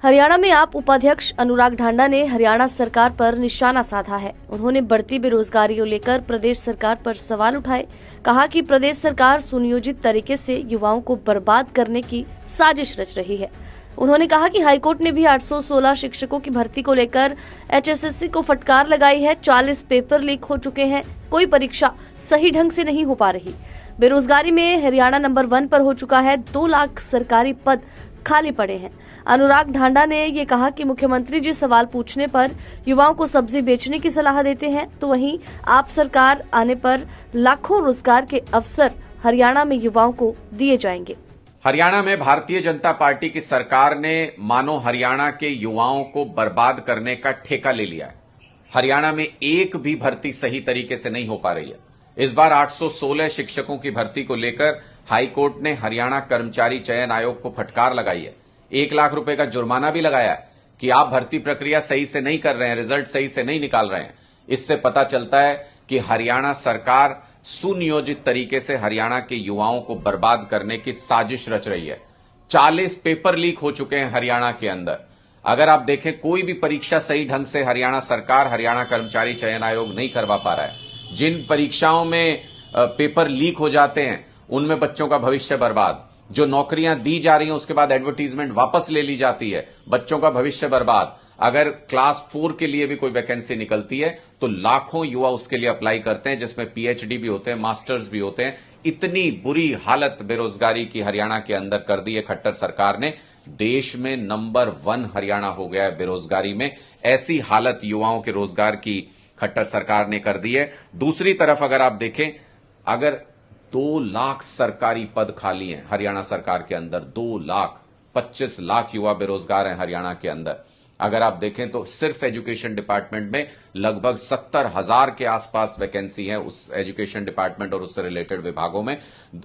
हरियाणा में आप उपाध्यक्ष अनुराग ढांडा ने हरियाणा सरकार पर निशाना साधा है। उन्होंने बढ़ती बेरोजगारी को लेकर प्रदेश सरकार पर सवाल उठाए। कहा कि प्रदेश सरकार सुनियोजित तरीके से युवाओं को बर्बाद करने की साजिश रच रही है। उन्होंने कहा कि हाईकोर्ट ने भी 816 शिक्षकों की भर्ती को लेकर एचएसएससी को फटकार लगाई है। 40 पेपर लीक हो चुके हैं, कोई परीक्षा सही ढंग से नहीं हो पा रही। बेरोजगारी में हरियाणा नंबर 1 पर हो चुका है। 2 लाख सरकारी पद खाली पड़े हैं। अनुराग ढांडा ने ये कहा कि मुख्यमंत्री जी सवाल पूछने पर युवाओं को सब्जी बेचने की सलाह देते हैं, तो वहीं आप सरकार आने पर लाखों रोजगार के अवसर हरियाणा में युवाओं को दिए जाएंगे। हरियाणा में भारतीय जनता पार्टी की सरकार ने मानो हरियाणा के युवाओं को बर्बाद करने का ठेका ले लिया है। हरियाणा में एक भी भर्ती सही तरीके से नहीं हो पा रही है। इस बार 816 शिक्षकों की भर्ती को लेकर हाईकोर्ट ने हरियाणा कर्मचारी चयन आयोग को फटकार लगाई है। 1 लाख रुपए का जुर्माना भी लगाया है कि आप भर्ती प्रक्रिया सही से नहीं कर रहे हैं, रिजल्ट सही से नहीं निकाल रहे हैं। इससे पता चलता है कि हरियाणा सरकार सुनियोजित तरीके से हरियाणा के युवाओं को बर्बाद करने की साजिश रच रही है। 40 पेपर लीक हो चुके हैं हरियाणा के अंदर। अगर आप देखें, कोई भी परीक्षा सही ढंग से हरियाणा सरकार, हरियाणा कर्मचारी चयन आयोग नहीं करवा पा रहा है। जिन परीक्षाओं में पेपर लीक हो जाते हैं उनमें बच्चों का भविष्य बर्बाद। जो नौकरियां दी जा रही हैं उसके बाद एडवर्टीजमेंट वापस ले ली जाती है, बच्चों का भविष्य बर्बाद। अगर क्लास 4 के लिए भी कोई वैकेंसी निकलती है तो लाखों युवा उसके लिए अप्लाई करते हैं, जिसमें पीएचडी भी होते हैं, मास्टर्स भी होते हैं। इतनी बुरी हालत बेरोजगारी की हरियाणा के अंदर कर दी है खट्टर सरकार ने। देश में नंबर 1 हरियाणा हो गया है बेरोजगारी में। ऐसी हालत युवाओं के रोजगार की खट्टर सरकार ने कर दी है। दूसरी तरफ अगर आप देखें, अगर 2 लाख सरकारी पद खाली हैं हरियाणा सरकार के अंदर, 2 लाख 25 लाख युवा बेरोजगार हैं हरियाणा के अंदर। अगर आप देखें तो सिर्फ एजुकेशन डिपार्टमेंट में लगभग 70,000 के आसपास वैकेंसी है उस एजुकेशन डिपार्टमेंट और उससे रिलेटेड विभागों में।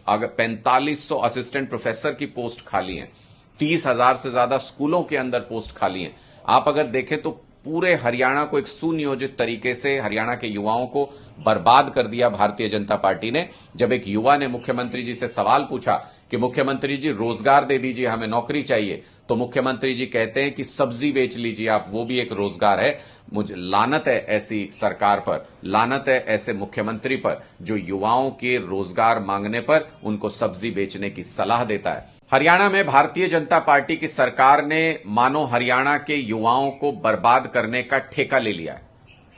अगर 4500 असिस्टेंट प्रोफेसर की पोस्ट खाली हैं, 30,000 से ज्यादा स्कूलों के अंदर पोस्ट खाली हैं। आप अगर देखें तो पूरे हरियाणा को एक सुनियोजित तरीके से हरियाणा के युवाओं को बर्बाद कर दिया भारतीय जनता पार्टी ने। जब एक युवा ने मुख्यमंत्री जी से सवाल पूछा कि मुख्यमंत्री जी रोजगार दे दीजिए, हमें नौकरी चाहिए, तो मुख्यमंत्री जी कहते हैं कि सब्जी बेच लीजिए आप, वो भी एक रोजगार है। मुझे लानत है ऐसी सरकार पर, लानत है ऐसे मुख्यमंत्री पर जो युवाओं के रोजगार मांगने पर उनको सब्जी बेचने की सलाह देता है। हरियाणा में भारतीय जनता पार्टी की सरकार ने मानो हरियाणा के युवाओं को बर्बाद करने का ठेका ले लिया है।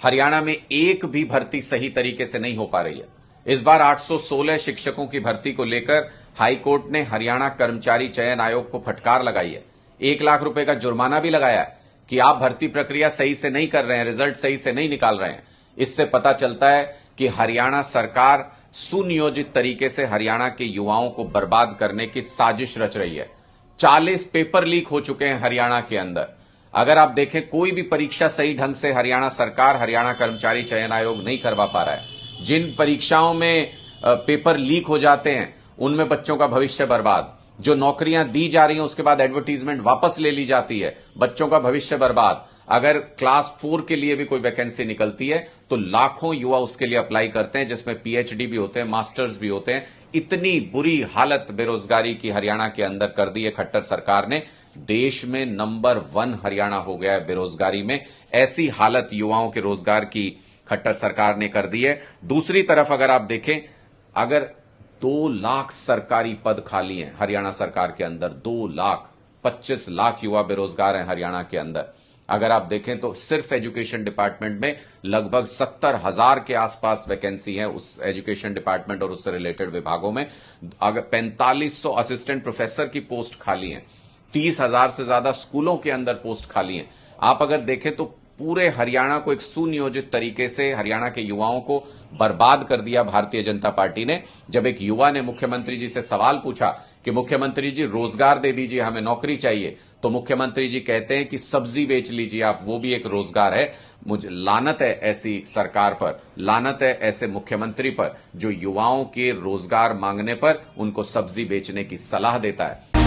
हरियाणा में एक भी भर्ती सही तरीके से नहीं हो पा रही है। इस बार 816 शिक्षकों की भर्ती को लेकर हाईकोर्ट ने हरियाणा कर्मचारी चयन आयोग को फटकार लगाई है। 1 लाख रुपए का जुर्माना भी लगाया है कि आप भर्ती प्रक्रिया सही से नहीं कर रहे हैं, रिजल्ट सही से नहीं निकाल रहे हैं। इससे पता चलता है कि हरियाणा सरकार सुनियोजित तरीके से हरियाणा के युवाओं को बर्बाद करने की साजिश रच रही है। 40 पेपर लीक हो चुके हैं हरियाणा के अंदर। अगर आप देखें, कोई भी परीक्षा सही ढंग से हरियाणा सरकार, हरियाणा कर्मचारी चयन आयोग नहीं करवा पा रहा है। जिन परीक्षाओं में पेपर लीक हो जाते हैं उनमें बच्चों का भविष्य बर्बाद। जो नौकरियां दी जा रही हैं उसके बाद एडवर्टीजमेंट वापस ले ली जाती है, बच्चों का भविष्य बर्बाद। अगर क्लास 4 के लिए भी कोई वैकेंसी निकलती है तो लाखों युवा उसके लिए अप्लाई करते हैं, जिसमें पीएचडी भी होते हैं, मास्टर्स भी होते हैं। इतनी बुरी हालत बेरोजगारी की हरियाणा के अंदर कर दी है खट्टर सरकार ने। देश में नंबर 1 हरियाणा हो गया है बेरोजगारी में। ऐसी हालत युवाओं के रोजगार की खट्टर सरकार ने कर दी है। दूसरी तरफ अगर आप देखें, अगर 2 लाख सरकारी पद खाली हैं हरियाणा सरकार के अंदर, 2 लाख 25 लाख युवा बेरोजगार हैं हरियाणा के अंदर। अगर आप देखें तो सिर्फ एजुकेशन डिपार्टमेंट में लगभग 70,000 के आसपास वैकेंसी है उस एजुकेशन डिपार्टमेंट और उससे रिलेटेड विभागों में। अगर 4500 असिस्टेंट प्रोफेसर की पोस्ट खाली हैं, 30,000 से ज्यादा स्कूलों के अंदर पोस्ट खाली हैं। आप अगर देखें तो पूरे हरियाणा को एक सुनियोजित तरीके से हरियाणा के युवाओं को बर्बाद कर दिया भारतीय जनता पार्टी ने। जब एक युवा ने मुख्यमंत्री जी से सवाल पूछा कि मुख्यमंत्री जी रोजगार दे दीजिए, हमें नौकरी चाहिए, तो मुख्यमंत्री जी कहते हैं कि सब्जी बेच लीजिए आप, वो भी एक रोजगार है। मुझे लानत है ऐसी सरकार पर, लानत है ऐसे मुख्यमंत्री पर जो युवाओं के रोजगार मांगने पर उनको सब्जी बेचने की सलाह देता है।